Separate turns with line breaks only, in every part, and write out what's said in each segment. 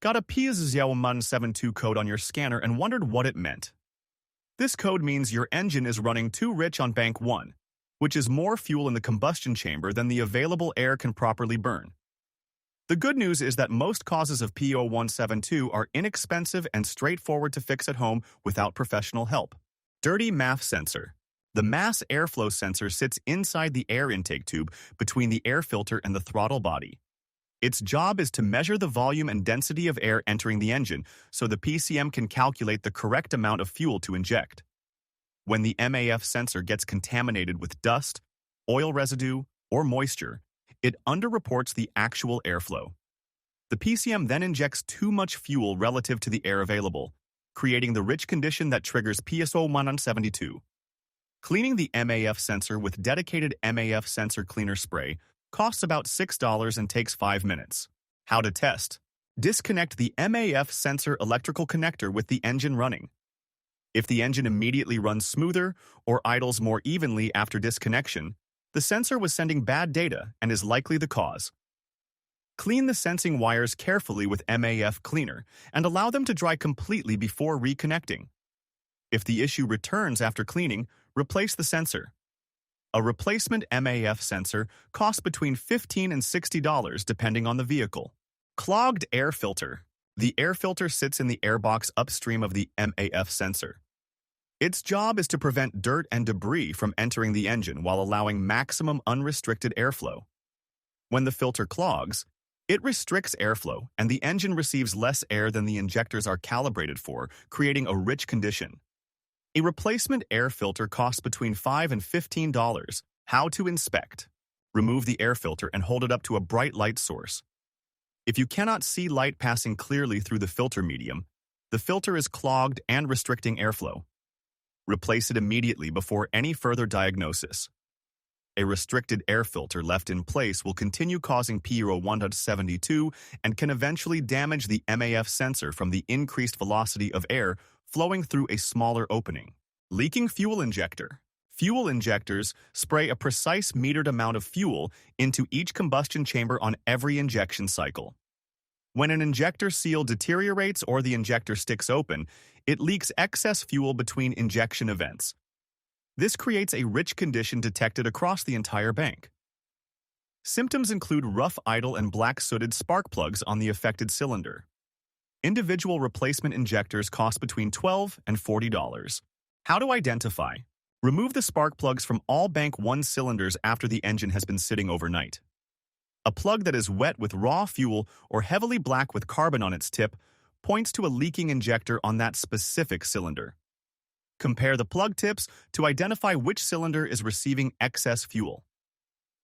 Got a P0172 code on your scanner and wondered what it meant. This code means your engine is running too rich on bank 1, which is more fuel in the combustion chamber than the available air can properly burn. The good news is that most causes of P0172 are inexpensive and straightforward to fix at home without professional help. Dirty MAF sensor. The mass airflow sensor sits inside the air intake tube between the air filter and the throttle body. Its job is to measure the volume and density of air entering the engine so the PCM can calculate the correct amount of fuel to inject. When the MAF sensor gets contaminated with dust, oil residue, or moisture, it underreports the actual airflow. The PCM then injects too much fuel relative to the air available, creating the rich condition that triggers P0172. Cleaning the MAF sensor with dedicated MAF sensor cleaner spray costs about $6 and takes 5 minutes. How to test. Disconnect the MAF sensor electrical connector with the engine running. If the engine immediately runs smoother or idles more evenly after disconnection, the sensor was sending bad data and is likely the cause. Clean the sensing wires carefully with MAF cleaner and allow them to dry completely before reconnecting. If the issue returns after cleaning, replace the sensor. A replacement MAF sensor costs between $15 and $60 depending on the vehicle. Clogged air filter. The air filter sits in the airbox upstream of the MAF sensor. Its job is to prevent dirt and debris from entering the engine while allowing maximum unrestricted airflow. When the filter clogs, it restricts airflow and the engine receives less air than the injectors are calibrated for, creating a rich condition. A replacement air filter costs between $5 and $15. How to inspect. Remove the air filter and hold it up to a bright light source. If you cannot see light passing clearly through the filter medium, the filter is clogged and restricting airflow. Replace it immediately before any further diagnosis. A restricted air filter left in place will continue causing P0172 and can eventually damage the MAF sensor from the increased velocity of air flowing through a smaller opening. Leaking fuel injector. Fuel injectors spray a precise metered amount of fuel into each combustion chamber on every injection cycle. When an injector seal deteriorates or the injector sticks open, it leaks excess fuel between injection events. This creates a rich condition detected across the entire bank. Symptoms include rough idle and black sooted spark plugs on the affected cylinder. Individual replacement injectors cost between $12 and $40. How to identify. Remove the spark plugs from all bank 1 cylinders after the engine has been sitting overnight. A plug that is wet with raw fuel or heavily black with carbon on its tip points to a leaking injector on that specific cylinder. Compare the plug tips to identify which cylinder is receiving excess fuel.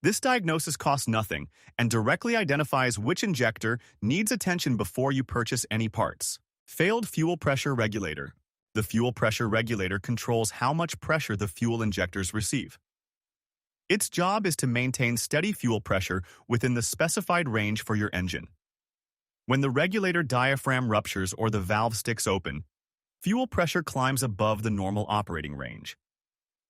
This diagnosis costs nothing and directly identifies which injector needs attention before you purchase any parts. Failed fuel pressure regulator. The fuel pressure regulator controls how much pressure the fuel injectors receive. Its job is to maintain steady fuel pressure within the specified range for your engine. When the regulator diaphragm ruptures or the valve sticks open, fuel pressure climbs above the normal operating range.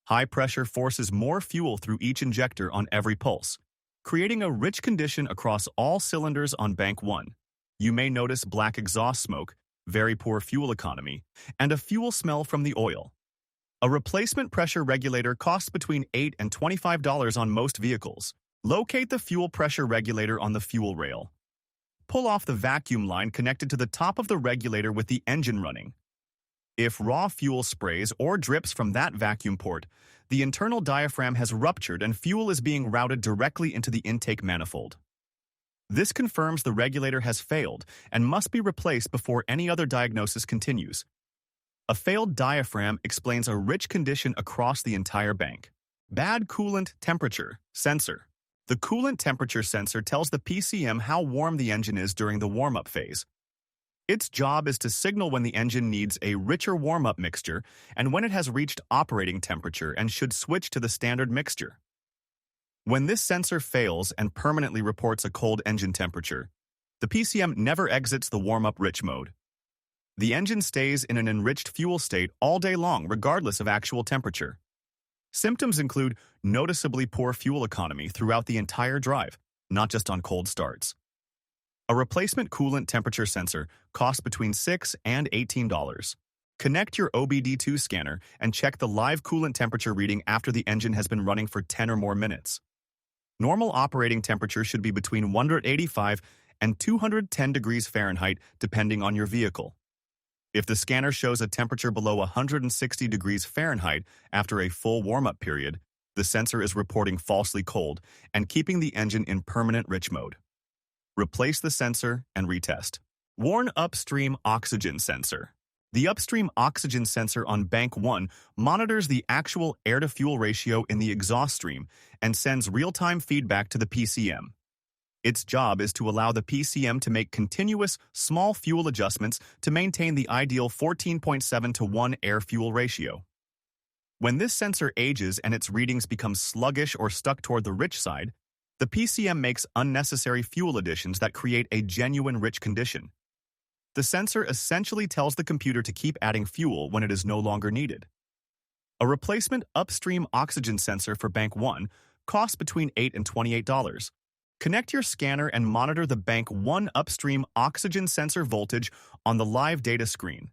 High pressure forces more fuel through each injector on every pulse, creating a rich condition across all cylinders on bank 1. You may notice black exhaust smoke, very poor fuel economy, and a fuel smell from the oil. A replacement pressure regulator costs between $8 and $25 on most vehicles. Locate the fuel pressure regulator on the fuel rail. Pull off the vacuum line connected to the top of the regulator with the engine running. If raw fuel sprays or drips from that vacuum port, the internal diaphragm has ruptured and fuel is being routed directly into the intake manifold. This confirms the regulator has failed and must be replaced before any other diagnosis continues. A failed diaphragm explains a rich condition across the entire bank. Bad coolant temperature sensor. The coolant temperature sensor tells the PCM how warm the engine is during the warm-up phase. Its job is to signal when the engine needs a richer warm-up mixture and when it has reached operating temperature and should switch to the standard mixture. When this sensor fails and permanently reports a cold engine temperature, the PCM never exits the warm-up rich mode. The engine stays in an enriched fuel state all day long regardless of actual temperature. Symptoms include noticeably poor fuel economy throughout the entire drive, not just on cold starts. A replacement coolant temperature sensor costs between $6 and $18. Connect your OBD2 scanner and check the live coolant temperature reading after the engine has been running for 10 or more minutes. Normal operating temperature should be between 185 and 210 degrees Fahrenheit, depending on your vehicle. If the scanner shows a temperature below 160 degrees Fahrenheit after a full warm-up period, the sensor is reporting falsely cold and keeping the engine in permanent rich mode. Replace the sensor and retest. Warn Upstream oxygen sensor. The Upstream oxygen sensor on Bank 1 monitors the actual air-to-fuel ratio in the exhaust stream and sends real-time feedback to the PCM. Its job is to allow the PCM to make continuous, small fuel adjustments to maintain the ideal 14.7 to 1 air-fuel ratio. When this sensor ages and its readings become sluggish or stuck toward the rich side, the PCM makes unnecessary fuel additions that create a genuine rich condition. The sensor essentially tells the computer to keep adding fuel when it is no longer needed. A replacement Upstream oxygen sensor for Bank 1 costs between $8 and $28. Connect your scanner and monitor the Bank 1 Upstream oxygen sensor voltage on the live data screen.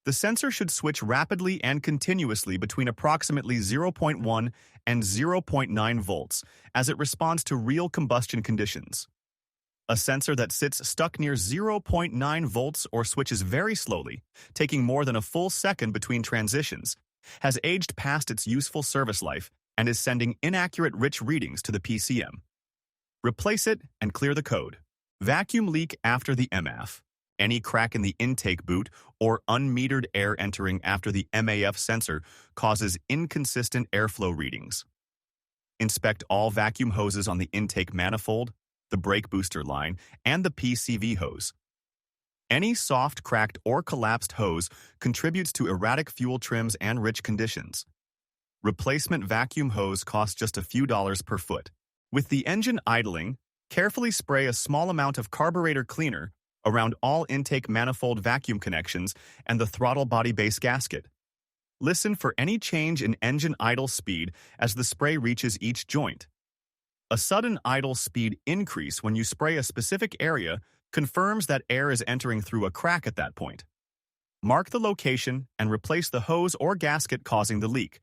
The sensor should switch rapidly and continuously between approximately 0.1 and 0.9 volts as it responds to real combustion conditions. A sensor that sits stuck near 0.9 volts or switches very slowly, taking more than a full second between transitions, has aged past its useful service life and is sending inaccurate rich readings to the PCM. Replace it and clear the code. Vacuum leak after the MF. Any crack in the intake boot or unmetered air entering after the MAF sensor causes inconsistent airflow readings. Inspect all vacuum hoses on the intake manifold, the brake booster line, and the PCV hose. Any soft, cracked, or collapsed hose contributes to erratic fuel trims and rich conditions. Replacement vacuum hose costs just a few dollars per foot. With the engine idling, carefully spray a small amount of carburetor cleaner around all intake manifold vacuum connections and the throttle body base gasket. Listen for any change in engine idle speed as the spray reaches each joint. A sudden idle speed increase when you spray a specific area confirms that air is entering through a crack at that point. Mark the location and replace the hose or gasket causing the leak.